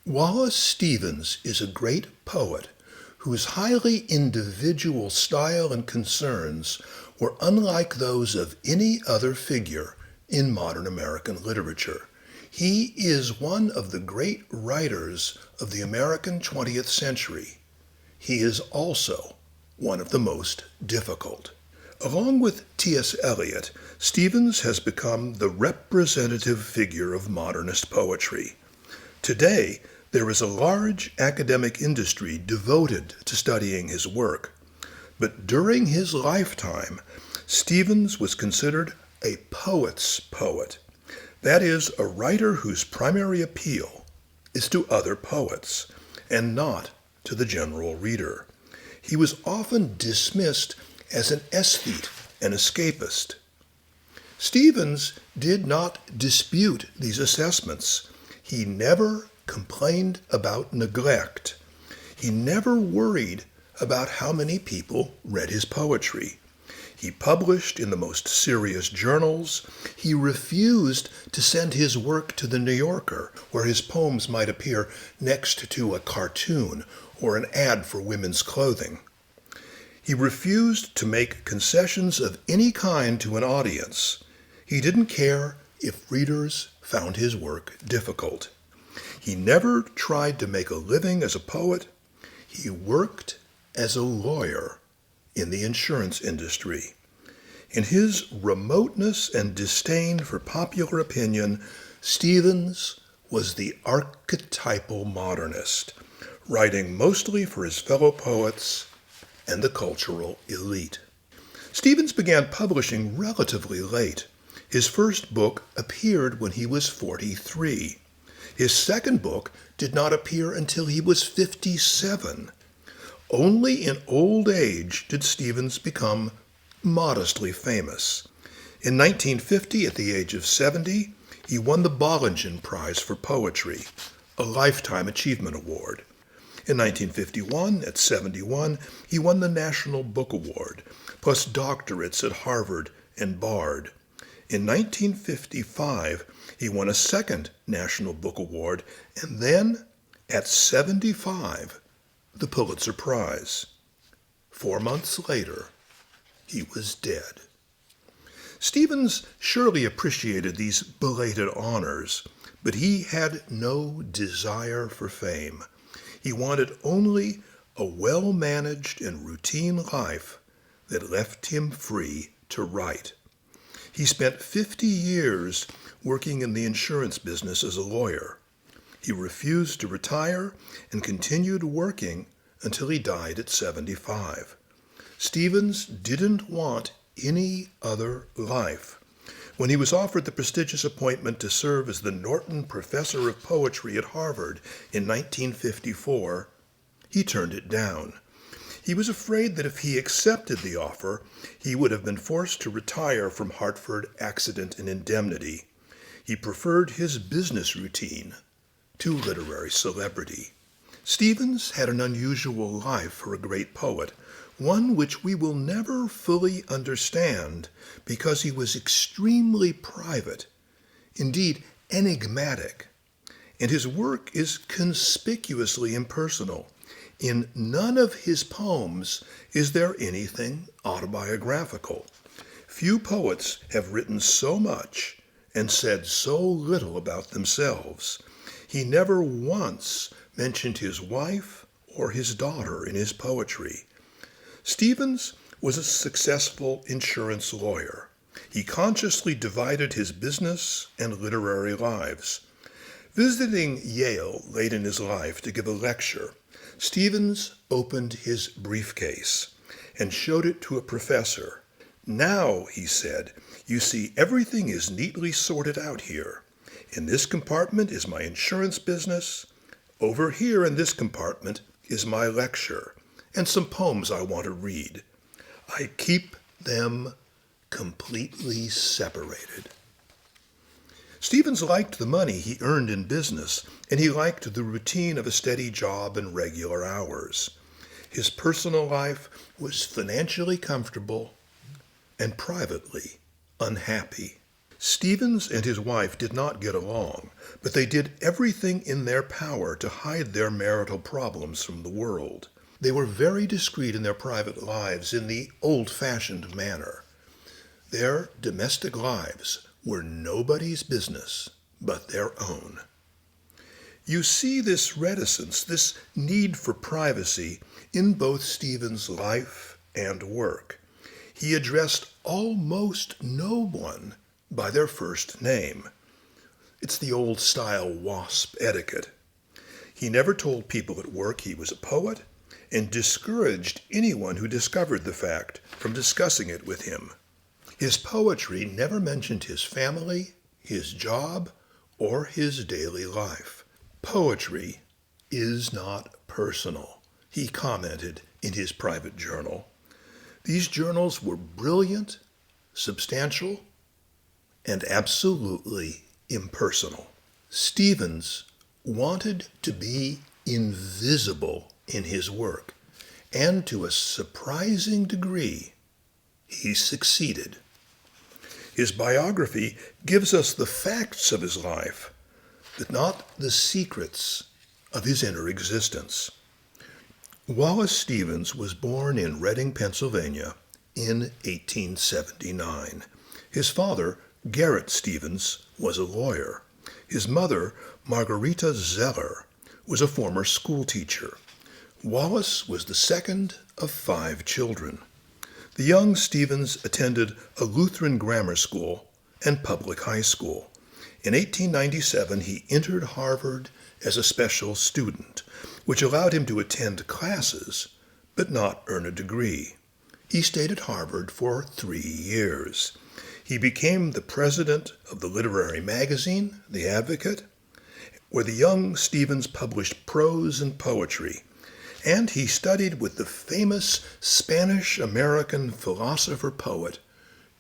Wallace Stevens is a great poet whose highly individual style and concerns were unlike those of any other figure in modern American literature. He is one of the great writers of the American 20th century. He is also one of the most difficult. Along with T.S. Eliot, Stevens has become the representative figure of modernist poetry. Today, there is a large academic industry devoted to studying his work, but during his lifetime, Stevens was considered a poet's poet. That is, a writer whose primary appeal is to other poets and not to the general reader. He was often dismissed as an aesthete and escapist. Stevens did not dispute these assessments. He never complained about neglect. He never worried about how many people read his poetry. He published in the most serious journals. He refused to send his work to the New Yorker, where his poems might appear next to a cartoon or an ad for women's clothing. He refused to make concessions of any kind to an audience. He didn't care if readers found his work difficult. He never tried to make a living as a poet. He worked as a lawyer in the insurance industry. In his remoteness and disdain for popular opinion, Stevens was the archetypal modernist, writing mostly for his fellow poets and the cultural elite. Stevens began publishing relatively late. His first book appeared when he was 43. His second book did not appear until he was 57. Only in old age did Stevens become modestly famous. In 1950, at the age of 70, he won the Bollingen Prize for Poetry, a Lifetime Achievement Award. In 1951, at 71, he won the National Book Award, plus doctorates at Harvard and Bard. In 1955, he won a second National Book Award, and then, at 75, the Pulitzer Prize. 4 months later, he was dead. Stevens surely appreciated these belated honors, but he had no desire for fame. He wanted only a well-managed and routine life that left him free to write. He spent 50 years working in the insurance business as a lawyer. He refused to retire and continued working until he died at 75. Stevens didn't want any other life. When he was offered the prestigious appointment to serve as the Norton Professor of Poetry at Harvard in 1954, he turned it down. He was afraid that if he accepted the offer, he would have been forced to retire from Hartford accident and indemnity. He preferred his business routine to literary celebrity. Stevens had an unusual life for a great poet, one which we will never fully understand because he was extremely private, indeed enigmatic, and his work is conspicuously impersonal. In none of his poems is there anything autobiographical. Few poets have written so much and said so little about themselves. He never once mentioned his wife or his daughter in his poetry. Stevens was a successful insurance lawyer. He consciously divided his business and literary lives. Visiting Yale late in his life to give a lecture, Stevens opened his briefcase and showed it to a professor. "Now," he said, "you see everything is neatly sorted out here. In this compartment is my insurance business. Over here in this compartment is my lecture and some poems I want to read. I keep them completely separated." Stevens liked the money he earned in business, and he liked the routine of a steady job and regular hours. His personal life was financially comfortable and privately unhappy. Stevens and his wife did not get along, but they did everything in their power to hide their marital problems from the world. They were very discreet in their private lives in the old-fashioned manner. Their domestic lives were nobody's business but their own. You see this reticence, this need for privacy, in both Stevens' life and work. He addressed almost no one by their first name. It's the old-style WASP etiquette. He never told people at work he was a poet, and discouraged anyone who discovered the fact from discussing it with him. His poetry never mentioned his family, his job, or his daily life. Poetry is not personal, he commented in his private journal. These journals were brilliant, substantial, and absolutely impersonal. Stevens wanted to be invisible in his work, and to a surprising degree, he succeeded. His biography gives us the facts of his life, but not the secrets of his inner existence. Wallace Stevens was born in Reading, Pennsylvania in 1879. His father, Garrett Stevens, was a lawyer. His mother, Margarita Zeller, was a former schoolteacher. Wallace was the second of 5 children. The young Stevens attended a Lutheran grammar school and public high school. In 1897, he entered Hartford as a special student, which allowed him to attend classes but not earn a degree. He stayed at Hartford for 3 years. He became the president of the literary magazine, The Advocate, where the young Stevens published prose and poetry, and he studied with the famous Spanish-American philosopher-poet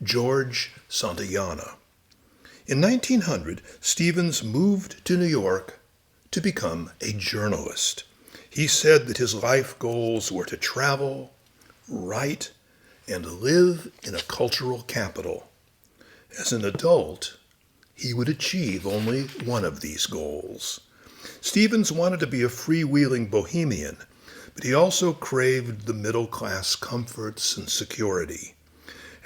George Santayana. In 1900, Stevens moved to New York to become a journalist. He said that his life goals were to travel, write, and live in a cultural capital. As an adult, he would achieve only one of these goals. Stevens wanted to be a freewheeling bohemian, but he also craved the middle-class comforts and security.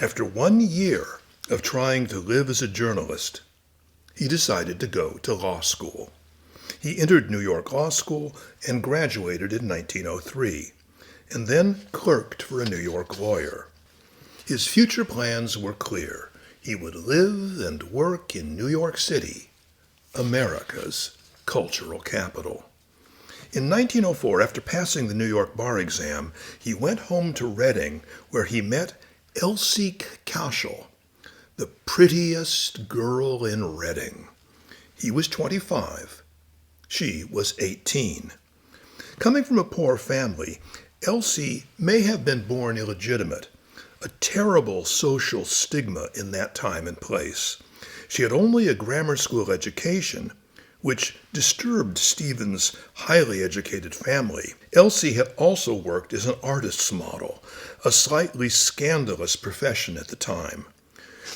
After 1 year of trying to live as a journalist, he decided to go to law school. He entered New York Law School and graduated in 1903, and then clerked for a New York lawyer. His future plans were clear. He would live and work in New York City, America's cultural capital. In 1904, after passing the New York bar exam, he went home to Reading, where he met Elsie Kachel, the prettiest girl in Reading. He was 25. She was 18. Coming from a poor family, Elsie may have been born illegitimate, a terrible social stigma in that time and place. She had only a grammar school education, which disturbed Stevens' highly educated family. Elsie had also worked as an artist's model, a slightly scandalous profession at the time.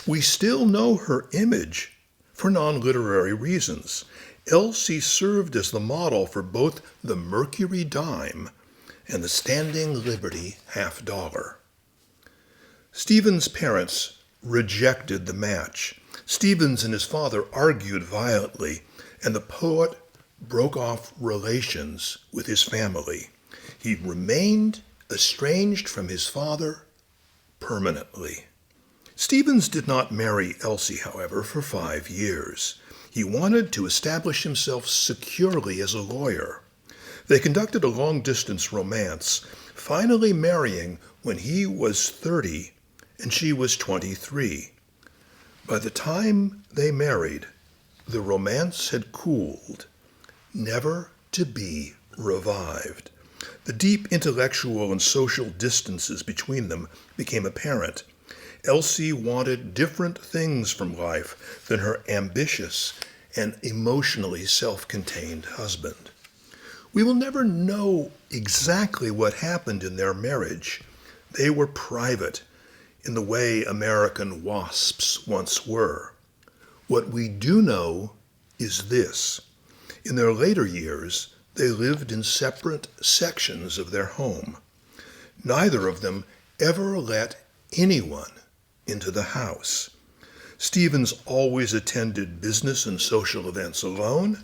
We still know her image for non-literary reasons. Elsie served as the model for both the Mercury dime and the Standing Liberty $50. Stevens' parents rejected the match. Stevens and his father argued violently, and the poet broke off relations with his family. He remained estranged from his father permanently. Stevens did not marry Elsie, however, for 5 years. He wanted to establish himself securely as a lawyer. They conducted a long-distance romance, finally marrying when he was 30 and she was 23. By the time they married, the romance had cooled, never to be revived. The deep intellectual and social distances between them became apparent. Elsie wanted different things from life than her ambitious and emotionally self-contained husband. We will never know exactly what happened in their marriage. They were private, in the way American WASPs once were. What we do know is this. In their later years, they lived in separate sections of their home. Neither of them ever let anyone into the house. Stevens always attended business and social events alone.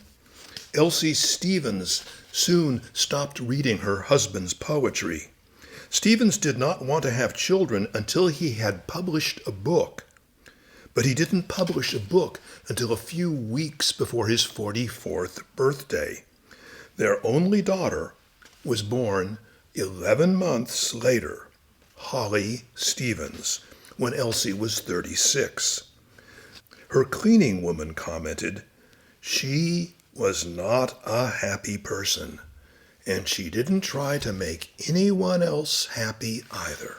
Elsie Stevens soon stopped reading her husband's poetry. Stevens did not want to have children until he had published a book. But he didn't publish a book until a few weeks before his 44th birthday. Their only daughter was born 11 months later, Holly Stevens, when Elsie was 36. Her cleaning woman commented, "She was not a happy person, and she didn't try to make anyone else happy either."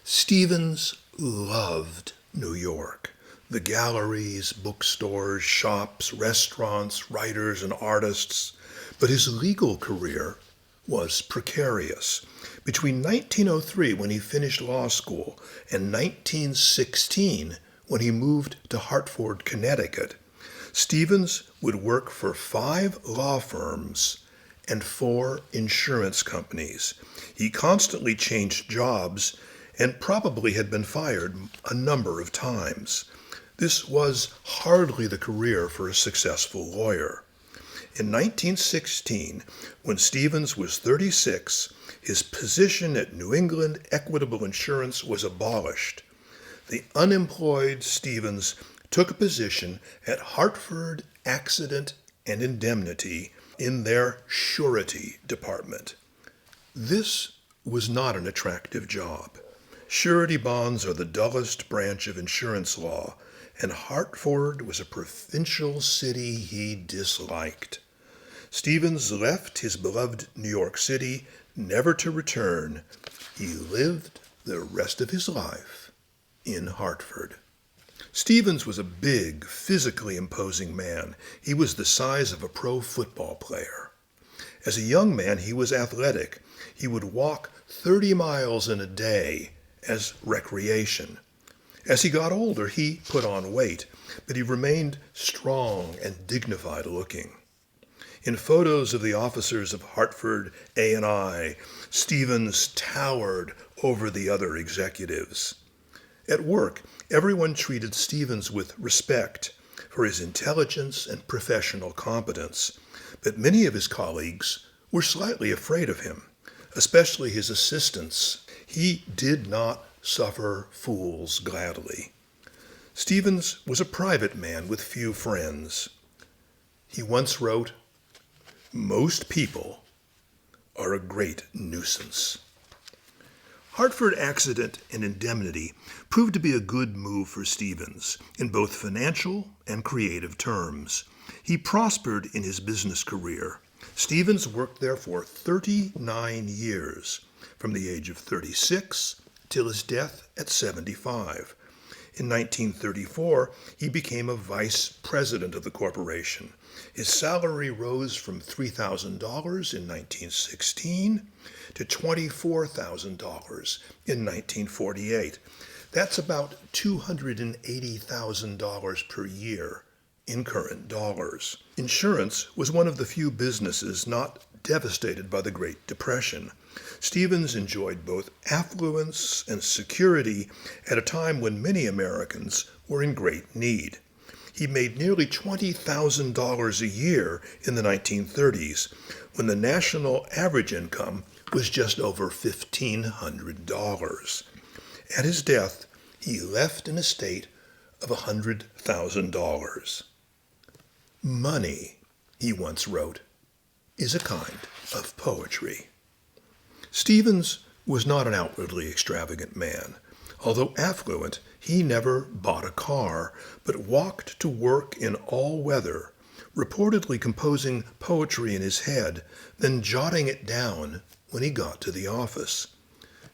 Stevens loved New York. The galleries, bookstores, shops, restaurants, writers, and artists. But his legal career was precarious. Between 1903, when he finished law school, and 1916, when he moved to Hartford, Connecticut, Stevens would work for 5 law firms and 4 insurance companies. He constantly changed jobs and probably had been fired a number of times. This was hardly the career for a successful lawyer. In 1916, when Stevens was 36, his position at New England Equitable Insurance was abolished. The unemployed Stevens took a position at Hartford Accident and Indemnity in their surety department. This was not an attractive job. Surety bonds are the dullest branch of insurance law, and Hartford was a provincial city he disliked. Stevens left his beloved New York City, never to return. He lived the rest of his life in Hartford. Stevens was a big, physically imposing man. He was the size of a pro football player. As a young man, he was athletic. He would walk 30 miles in a day as recreation. As he got older, he put on weight, but he remained strong and dignified looking. In photos of the officers of Hartford A&I, Stevens towered over the other executives. At work, everyone treated Stevens with respect for his intelligence and professional competence, but many of his colleagues were slightly afraid of him, especially his assistants. He did not suffer fools gladly. Stevens was a private man with few friends. He once wrote, "Most people are a great nuisance." Hartford Accident and Indemnity proved to be a good move for Stevens in both financial and creative terms. He prospered in his business career. Stevens worked there for 39 years, from the age of 36 till his death at 75. In 1934, he became a vice president of the corporation. His salary rose from $3,000 in 1916 to $24,000 in 1948. That's about $280,000 per year in current dollars. Insurance was one of the few businesses not devastated by the Great Depression. Stevens enjoyed both affluence and security at a time when many Americans were in great need. He made nearly $20,000 a year in the 1930s, when the national average income was just over $1,500. At his death, he left an estate of $100,000. "Money," he once wrote, "is a kind of poetry." Stevens was not an outwardly extravagant man. Although affluent, he never bought a car, but walked to work in all weather, reportedly composing poetry in his head, then jotting it down when he got to the office.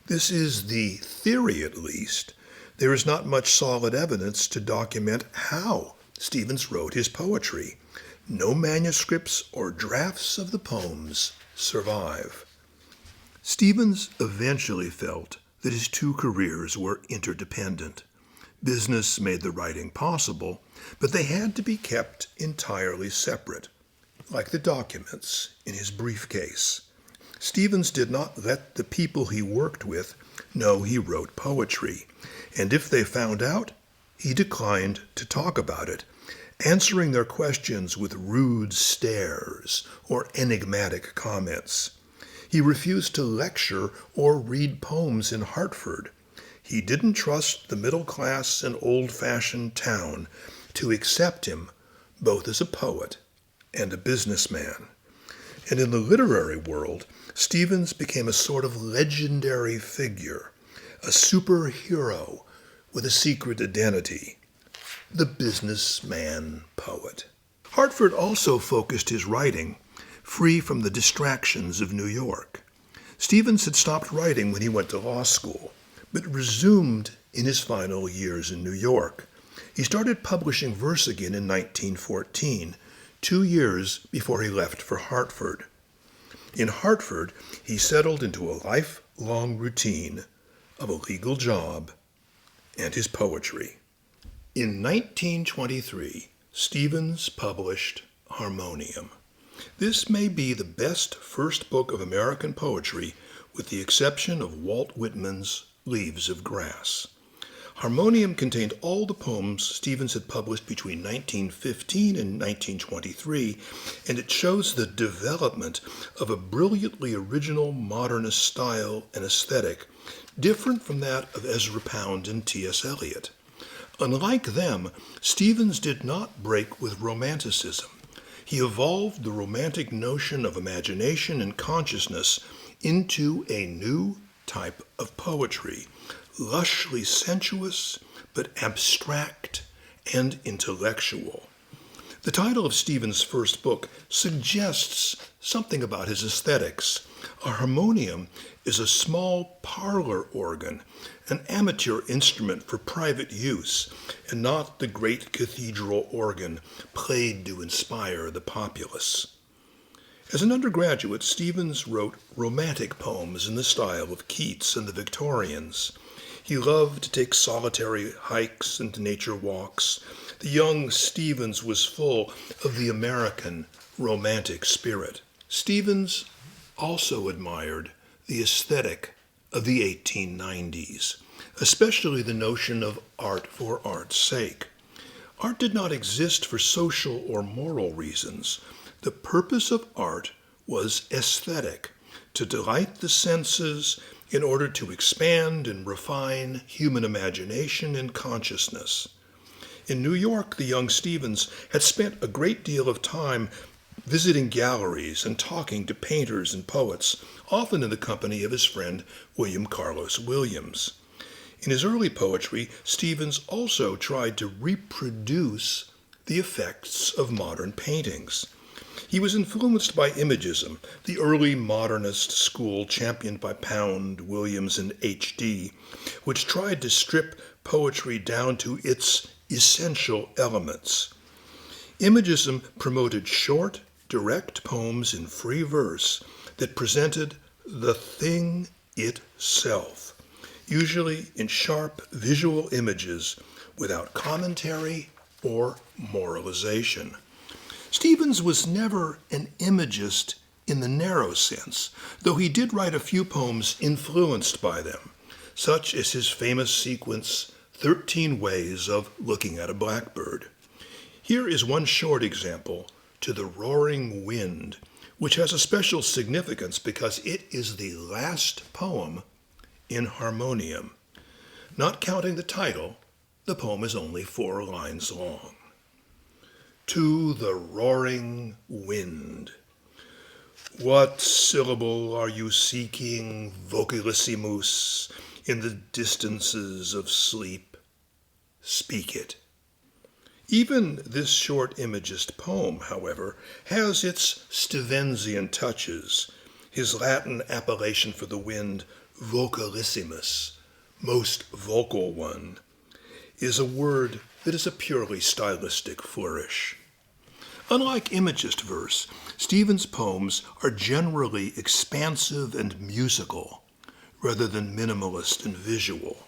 This is the theory, at least. There is not much solid evidence to document how Stevens wrote his poetry. No manuscripts or drafts of the poems survive. Stevens eventually felt that his two careers were interdependent. Business made the writing possible, but they had to be kept entirely separate, like the documents in his briefcase. Stevens did not let the people he worked with know he wrote poetry, and if they found out, he declined to talk about it, answering their questions with rude stares or enigmatic comments. He refused to lecture or read poems in Hartford. He didn't trust the middle-class and old-fashioned town to accept him both as a poet and a businessman. And in the literary world, Stevens became a sort of legendary figure, a superhero with a secret identity, the businessman poet. Hartford also focused his writing free from the distractions of New York. Stevens had stopped writing when he went to law school, but resumed in his final years in New York. He started publishing verse again in 1914, 2 years before he left for Hartford. In Hartford, he settled into a lifelong routine of a legal job and his poetry. In 1923, Stevens published Harmonium. This may be the best first book of American poetry, with the exception of Walt Whitman's Leaves of Grass. Harmonium contained all the poems Stevens had published between 1915 and 1923, and it shows the development of a brilliantly original modernist style and aesthetic, different from that of Ezra Pound and T.S. Eliot. Unlike them, Stevens did not break with Romanticism. He evolved the romantic notion of imagination and consciousness into a new type of poetry, lushly sensuous, but abstract and intellectual. The title of Stevens' first book suggests something about his aesthetics. A harmonium is a small parlor organ, an amateur instrument for private use, and not the great cathedral organ played to inspire the populace. As an undergraduate, Stevens wrote romantic poems in the style of Keats and the Victorians. He loved to take solitary hikes and nature walks. The young Stevens was full of the American romantic spirit. Stevens also admired the aesthetic of the 1890s, especially the notion of art for art's sake. Art did not exist for social or moral reasons. The purpose of art was aesthetic, to delight the senses in order to expand and refine human imagination and consciousness. In New York, the young Stevens had spent a great deal of time visiting galleries and talking to painters and poets, often in the company of his friend William Carlos Williams. In his early poetry, Stevens also tried to reproduce the effects of modern paintings. He was influenced by imagism, the early modernist school championed by Pound, Williams, and H.D., which tried to strip poetry down to its essential elements. Imagism promoted short, direct poems in free verse that presented the thing itself, usually in sharp visual images without commentary or moralization. Stevens was never an imagist in the narrow sense, though he did write a few poems influenced by them, such as his famous sequence, 13 Ways of Looking at a Blackbird. Here is one short example, To the Roaring Wind, which has a special significance because it is the last poem in Harmonium. Not counting the title, the poem is only 4 lines long. To the roaring wind. What syllable are you seeking, vocalissimus, in the distances of sleep? Speak it. Even this short imagist poem, however, has its Stevensian touches. His Latin appellation for the wind, vocalissimus, most vocal one, is a word that is a purely stylistic flourish. Unlike imagist verse, Stevens' poems are generally expansive and musical, rather than minimalist and visual.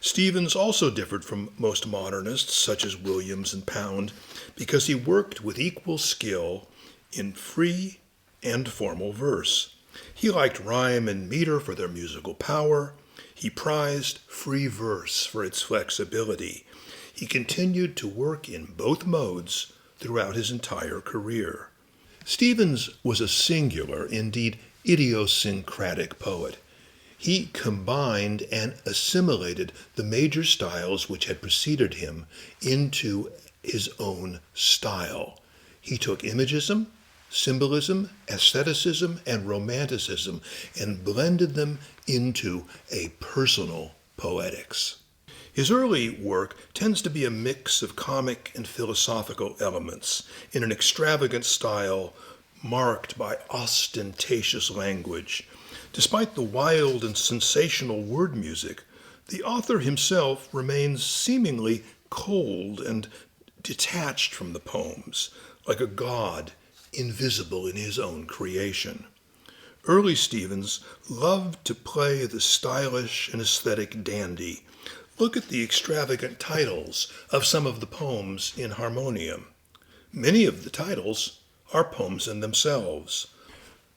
Stevens also differed from most modernists, such as Williams and Pound, because he worked with equal skill in free and formal verse. He liked rhyme and meter for their musical power. He prized free verse for its flexibility. He continued to work in both modes throughout his entire career. Stevens was a singular, indeed idiosyncratic poet. He combined and assimilated the major styles which had preceded him into his own style. He took imagism, symbolism, aestheticism, and romanticism and blended them into a personal poetics. His early work tends to be a mix of comic and philosophical elements in an extravagant style marked by ostentatious language. Despite the wild and sensational word music, the author himself remains seemingly cold and detached from the poems, like a god invisible in his own creation. Early Stevens loved to play the stylish and aesthetic dandy. Look at the extravagant titles of some of the poems in Harmonium. Many of the titles are poems in themselves.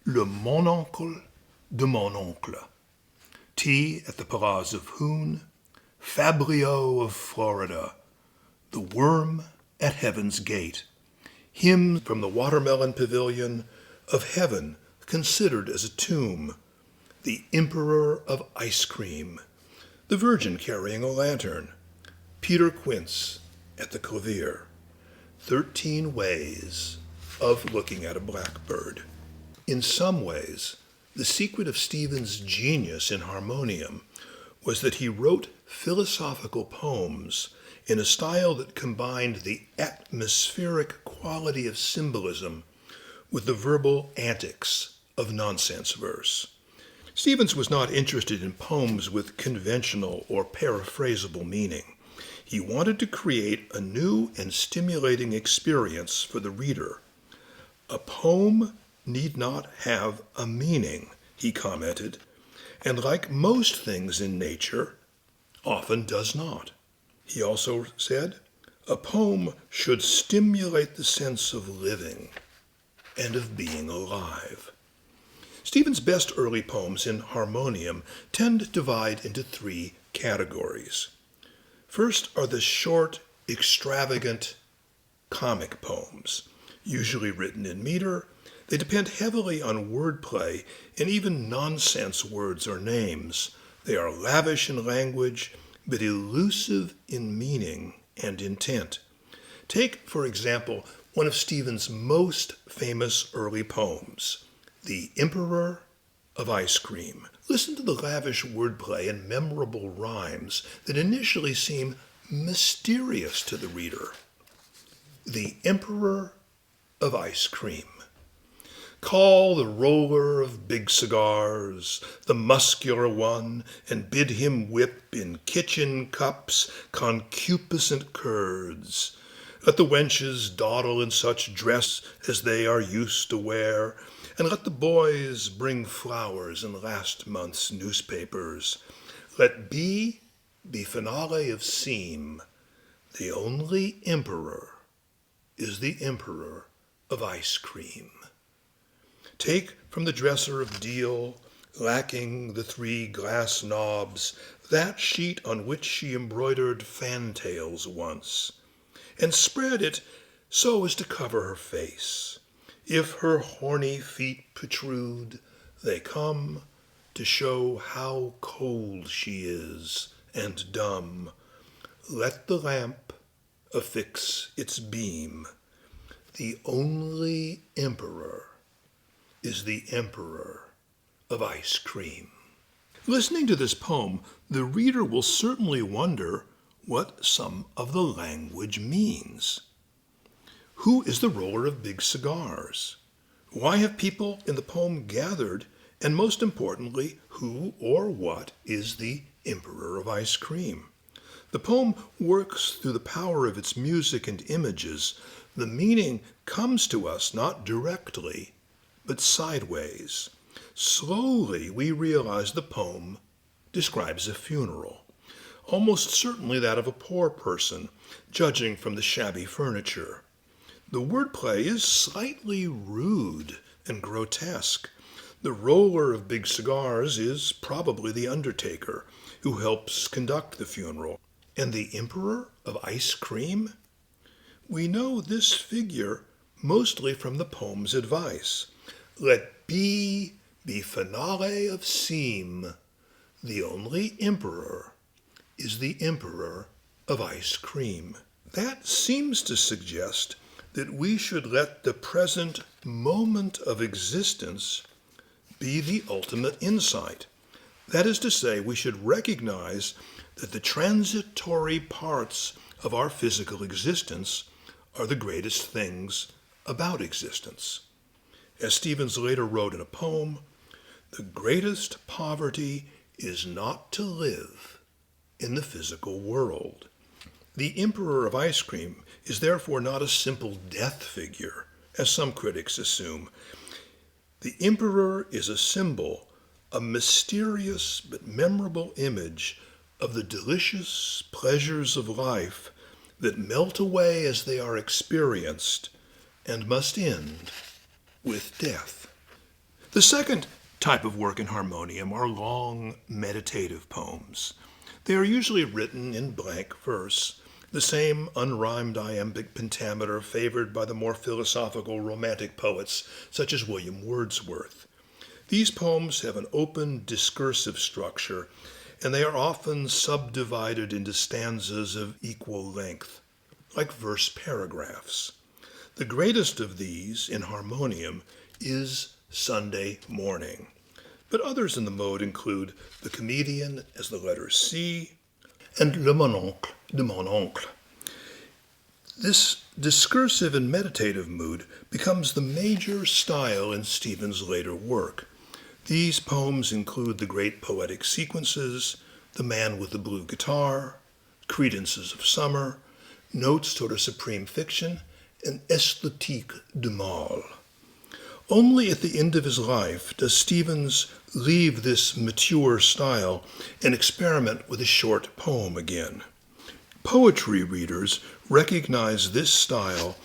Le Mononcle de mon oncle, Tea at the Palaz of Hoon, Fabrio of Florida, The Worm at Heaven's Gate, Hymn from the Watermelon Pavilion, Of Heaven Considered as a Tomb, The Emperor of Ice Cream, The Virgin Carrying a Lantern, Peter Quince at the Clavier, 13 Ways of Looking at a Blackbird. In some ways, the secret of Stevens' genius in Harmonium was that he wrote philosophical poems in a style that combined the atmospheric quality of symbolism with the verbal antics of nonsense verse. Stevens was not interested in poems with conventional or paraphrasable meaning. He wanted to create a new and stimulating experience for the reader. A poem need not have a meaning, he commented, and like most things in nature, often does not. He also said, a poem should stimulate the sense of living and of being alive. Stevens' best early poems in Harmonium tend to divide into three categories. First are the short, extravagant, comic poems, usually written in meter. They depend heavily on wordplay and even nonsense words or names. They are lavish in language, but elusive in meaning and intent. Take, for example, one of Stevens' most famous early poems, The Emperor of Ice Cream. Listen to the lavish wordplay and memorable rhymes that initially seem mysterious to the reader. The Emperor of Ice Cream. Call the roller of big cigars, the muscular one, and bid him whip in kitchen cups concupiscent curds. Let the wenches dawdle in such dress as they are used to wear, and let the boys bring flowers in last month's newspapers. Let B be finale of seem. The only emperor is the emperor of ice cream. Take from the dresser of deal, lacking the 3 glass knobs, that sheet on which she embroidered fantails once, and spread it so as to cover her face. If her horny feet protrude, they come to show how cold she is and dumb. Let the lamp affix its beam. The only emperor is the emperor of ice cream. Listening to this poem, the reader will certainly wonder what some of the language means. Who is the roller of big cigars? Why have people in the poem gathered? And most importantly, who or what is the emperor of ice cream? The poem works through the power of its music and images. The meaning comes to us not directly, but sideways. Slowly we realize the poem describes a funeral. almost certainly that of a poor person, judging from the shabby furniture. The wordplay is slightly rude and grotesque. The roller of big cigars is probably the undertaker, who helps conduct the funeral. And the emperor of ice cream? We know this figure mostly from the poem's advice. Let be finale of seem. The only emperor is the emperor of ice cream. That seems to suggest that we should let the present moment of existence be the ultimate insight. That is to say, we should recognize that the transitory parts of our physical existence are the greatest things about existence. As Stevens later wrote in a poem, the greatest poverty is not to live in the physical world. The emperor of ice cream is therefore not a simple death figure, as some critics assume. The emperor is a symbol, a mysterious but memorable image of the delicious pleasures of life that melt away as they are experienced and must end with death. The second type of work in Harmonium are long meditative poems. They are usually written in blank verse, the same unrhymed iambic pentameter favored by the more philosophical romantic poets such as William Wordsworth. These poems have an open discursive structure, and they are often subdivided into stanzas of equal length, like verse paragraphs. The greatest of these in Harmonium is Sunday Morning, but others in the mode include The Comedian as the letter C and Le Mononcle de Mon Oncle. This discursive and meditative mood becomes the major style in Stevens' later work. These poems include the great poetic sequences, The Man with the Blue Guitar, Credences of Summer, Notes toward a Supreme Fiction, and Esthétique du Mal. Only at the end of his life does Stevens leave this mature style and experiment with a short poem again. Poetry readers recognize this style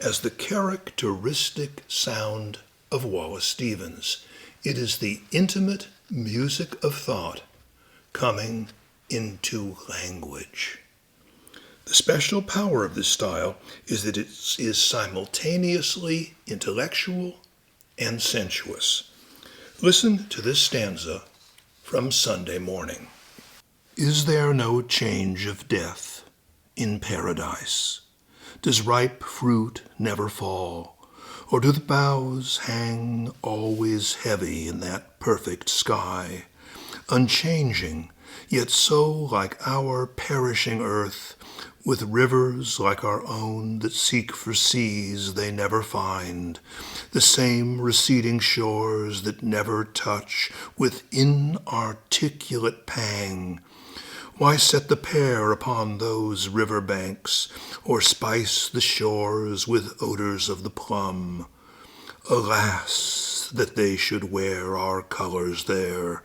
as the characteristic sound of Wallace Stevens. It is the intimate music of thought coming into language. The special power of this style is that it is simultaneously intellectual and sensuous. Listen to this stanza from Sunday Morning. Is there no change of death in paradise? Does ripe fruit never fall? Or do the boughs hang always heavy in that perfect sky, unchanging, yet so like our perishing earth, with rivers like our own that seek for seas they never find, the same receding shores that never touch with inarticulate pang? Why set the pear upon those river banks, or spice the shores with odors of the plum? Alas, that they should wear our colors there,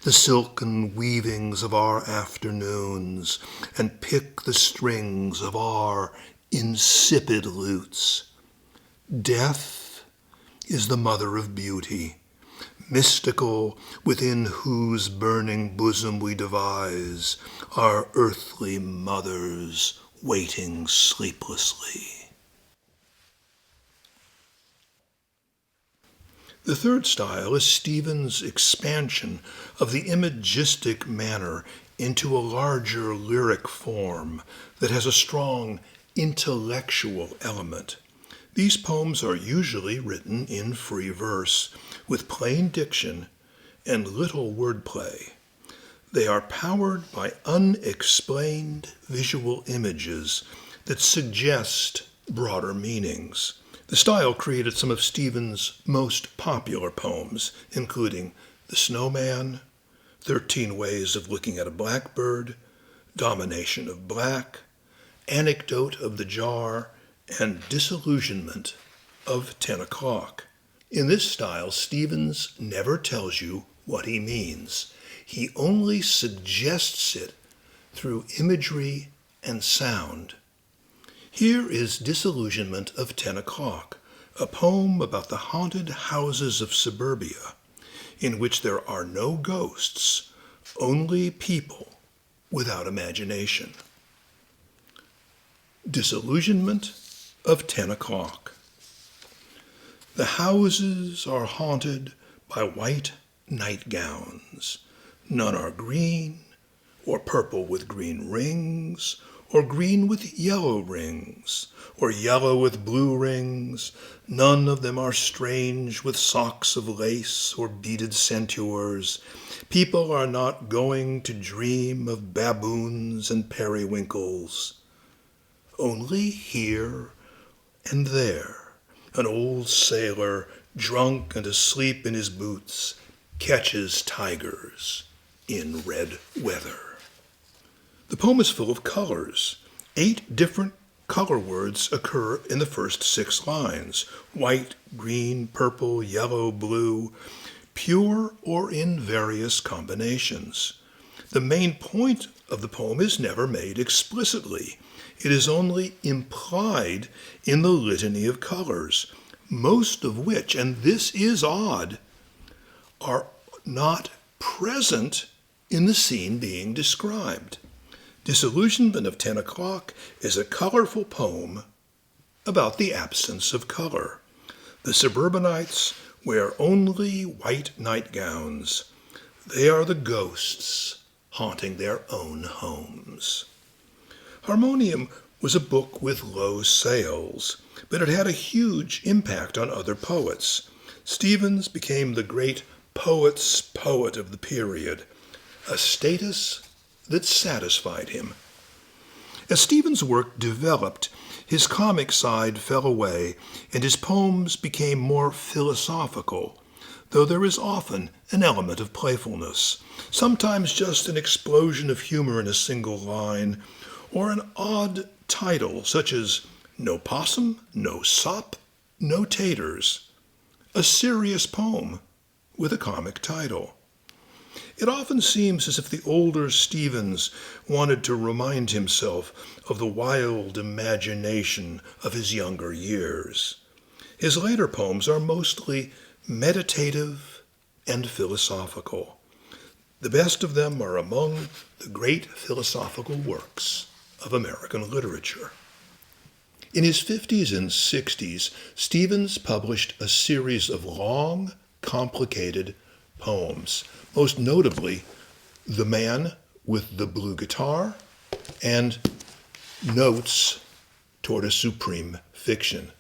the silken weavings of our afternoons, and pick the strings of our insipid lutes. Death is the mother of beauty, mystical within whose burning bosom we devise our earthly mothers waiting sleeplessly. The third style is Stevens' expansion of the imagistic manner into a larger lyric form that has a strong intellectual element. These poems are usually written in free verse, with plain diction and little wordplay. They are powered by unexplained visual images that suggest broader meanings. The style created some of Stevens' most popular poems, including The Snowman, 13 Ways of Looking at a Blackbird, Domination of Black, Anecdote of the Jar, and Disillusionment of 10 O'Clock. In this style, Stevens never tells you what he means. He only suggests it through imagery and sound. Here is Disillusionment of 10 O'Clock, a poem about the haunted houses of suburbia, in which there are no ghosts, only people without imagination. Disillusionment of 10 O'Clock. The houses are haunted by white nightgowns. None are green, or purple with green rings, or green with yellow rings, or yellow with blue rings. None of them are strange with socks of lace or beaded centaurs. People are not going to dream of baboons and periwinkles. Only here and there, an old sailor, drunk and asleep in his boots, catches tigers in red weather. The poem is full of colors. 8 different color words occur in the first 6 lines: white, green, purple, yellow, blue, pure or in various combinations. The main point of the poem is never made explicitly. It is only implied in the litany of colors, most of which, and this is odd, are not present in the scene being described. Disillusionment of 10 O'Clock is a colorful poem about the absence of color. The suburbanites wear only white nightgowns. They are the ghosts haunting their own homes. Harmonium was a book with low sales, but it had a huge impact on other poets. Stevens became the great poet's poet of the period, a status that satisfied him. As Stevens' work developed, his comic side fell away and his poems became more philosophical, though there is often an element of playfulness, sometimes just an explosion of humor in a single line, or an odd title such as No Possum, No Sop, No Taters, a serious poem with a comic title. It often seems as if the older Stevens wanted to remind himself of the wild imagination of his younger years. His later poems are mostly meditative and philosophical. The best of them are among the great philosophical works of American literature. In his 50s and 60s, Stevens published a series of long, complicated poems, most notably The Man with the Blue Guitar and Notes Toward a Supreme Fiction.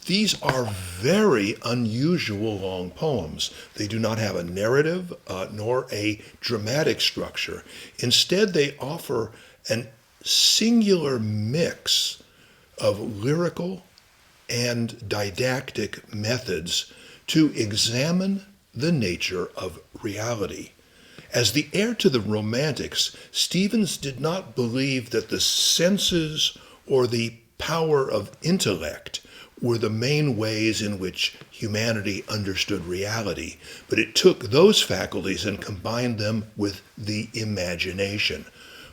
These are very unusual long poems. They do not have a narrative nor a dramatic structure. Instead, they offer an singular mix of lyrical and didactic methods to examine the nature of reality. As the heir to the Romantics, Stevens did not believe that the senses or the power of intellect were the main ways in which humanity understood reality, but it took those faculties and combined them with the imagination.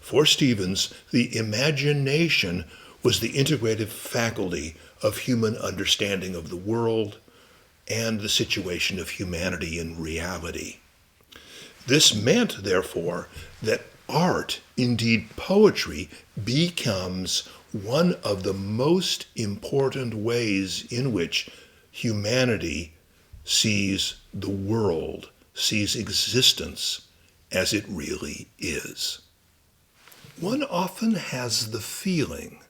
For Stevens, the imagination was the integrative faculty of human understanding of the world and the situation of humanity in reality. This meant, therefore, that art, indeed poetry, becomes one of the most important ways in which humanity sees the world, sees existence as it really is. One often has the feeling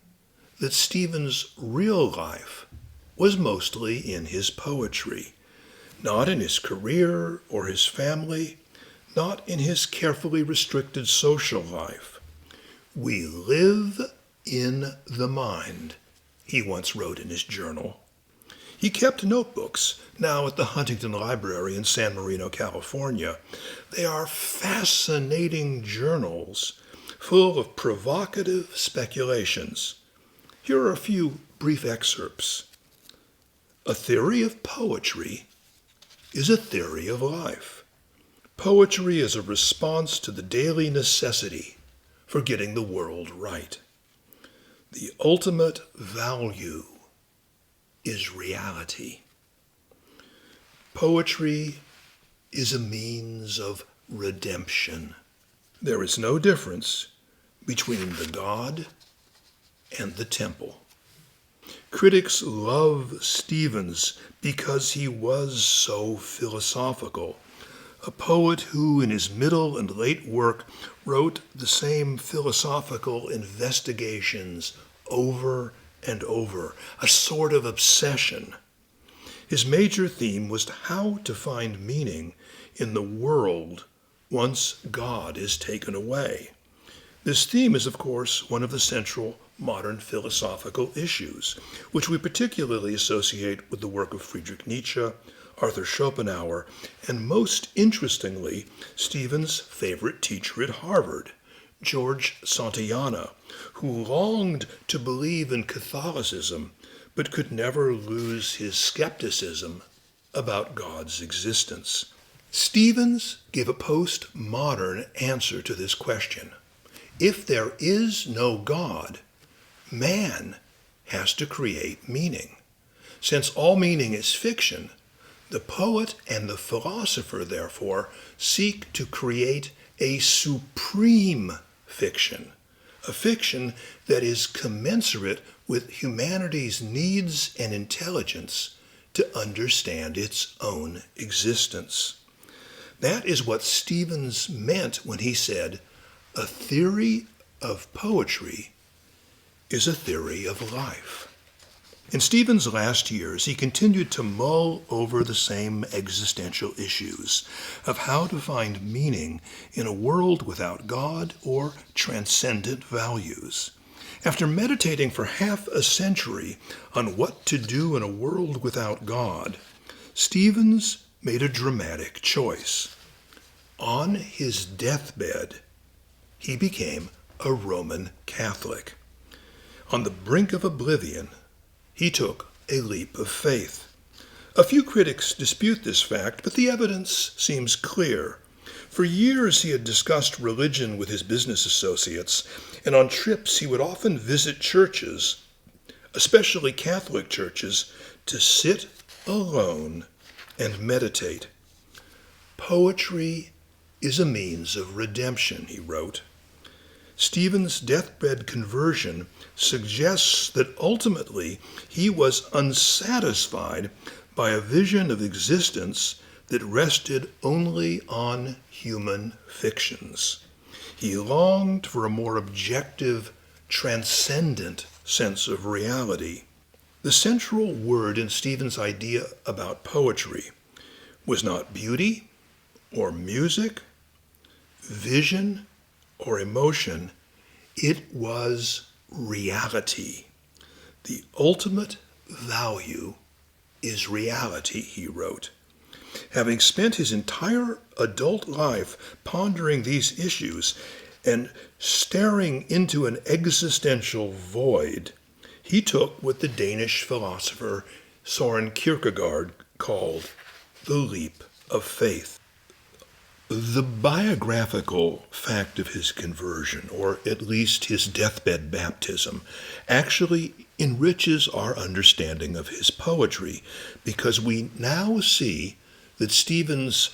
that Stevens' real life was mostly in his poetry, not in his career or his family, not in his carefully restricted social life. We live in the mind, he once wrote in his journal. He kept notebooks, now at the Huntington Library in San Marino, California. They are fascinating journals full of provocative speculations. Here are a few brief excerpts. A theory of poetry is a theory of life. Poetry is a response to the daily necessity for getting the world right. The ultimate value is reality. Poetry is a means of redemption. There is no difference between the god and the temple. Critics love Stevens because he was so philosophical, a poet who in his middle and late work wrote the same philosophical investigations over and over, a sort of obsession. His major theme was how to find meaning in the world once God is taken away. This theme is, of course, one of the central modern philosophical issues, which we particularly associate with the work of Friedrich Nietzsche, Arthur Schopenhauer, and most interestingly, Stevens' favorite teacher at Harvard, George Santayana, who longed to believe in Catholicism, but could never lose his skepticism about God's existence. Stevens gave a postmodern answer to this question. If there is no God, man has to create meaning. Since all meaning is fiction, the poet and the philosopher, therefore, seek to create a supreme fiction, a fiction that is commensurate with humanity's needs and intelligence to understand its own existence. That is what Stevens meant when he said, "A theory of poetry is a theory of life." In Stevens' last years, he continued to mull over the same existential issues of how to find meaning in a world without God or transcendent values. After meditating for half a century on what to do in a world without God, Stevens made a dramatic choice. On his deathbed, he became a Roman Catholic. On the brink of oblivion, he took a leap of faith. A few critics dispute this fact, but the evidence seems clear. For years he had discussed religion with his business associates, and on trips he would often visit churches, especially Catholic churches, to sit alone and meditate. Poetry is a means of redemption, he wrote. Stevens' deathbed conversion suggests that ultimately he was unsatisfied by a vision of existence that rested only on human fictions. He longed for a more objective, transcendent sense of reality. The central word in Stevens' idea about poetry was not beauty or music, vision, or emotion, it was reality. The ultimate value is reality, he wrote. Having spent his entire adult life pondering these issues and staring into an existential void, he took what the Danish philosopher Søren Kierkegaard called the leap of faith. The biographical fact of his conversion, or at least his deathbed baptism, actually enriches our understanding of his poetry, because we now see that Stevens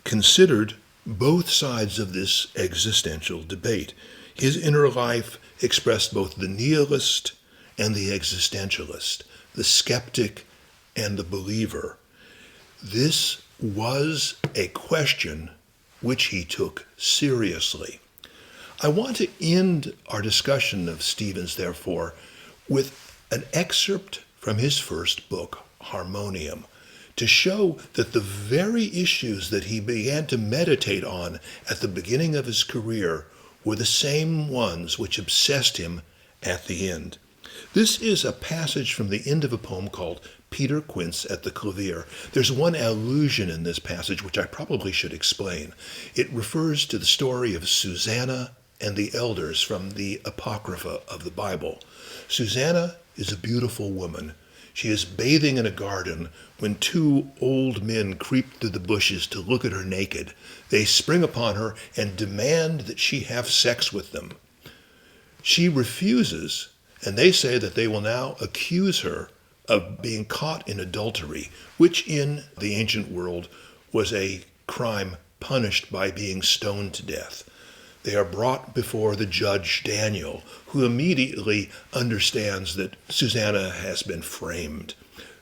considered both sides of this existential debate. His inner life expressed both the nihilist and the existentialist, the skeptic and the believer. This was a question which he took seriously. I want to end our discussion of Stevens, therefore, with an excerpt from his first book, Harmonium, to show that the very issues that he began to meditate on at the beginning of his career were the same ones which obsessed him at the end. This is a passage from the end of a poem called Peter Quince at the Clavier. There's one allusion in this passage which I probably should explain. It refers to the story of Susanna and the elders from the Apocrypha of the Bible. Susanna is a beautiful woman. She is bathing in a garden when two old men creep through the bushes to look at her naked. They spring upon her and demand that she have sex with them. She refuses, and they say that they will now accuse her of being caught in adultery, which in the ancient world was a crime punished by being stoned to death. They are brought before the judge Daniel, who immediately understands that Susanna has been framed.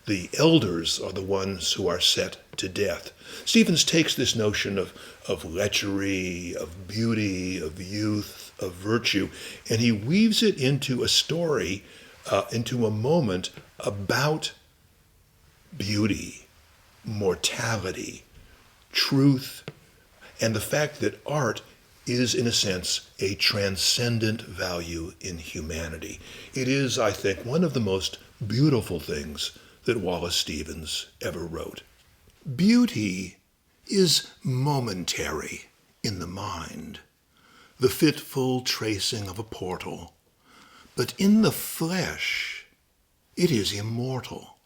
The elders are the ones who are set to death. Stevens takes this notion of lechery, of beauty, of youth, of virtue, and he weaves it into a story, into a moment about beauty, mortality, truth, and the fact that art is, in a sense, a transcendent value in humanity. It is, I think, one of the most beautiful things that Wallace Stevens ever wrote. Beauty is momentary in the mind, the fitful tracing of a portal, but in the flesh it is immortal.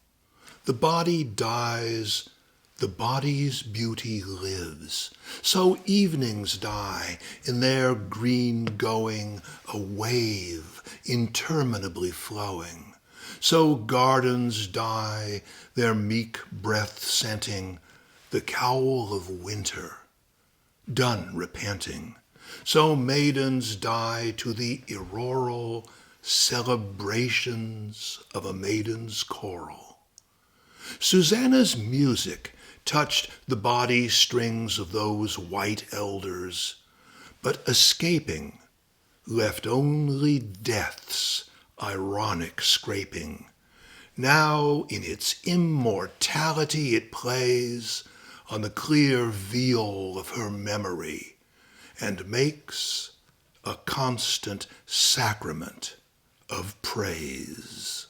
The body dies, the body's beauty lives. So evenings die in their green going, a wave interminably flowing. So gardens die, their meek breath scenting, the cowl of winter, done repenting. So maidens die to the auroral celebrations of a maiden's choral. Susanna's music touched the body strings of those white elders, but escaping, left only death's ironic scraping. Now in its immortality it plays on the clear viol of her memory, and makes a constant sacrament of praise.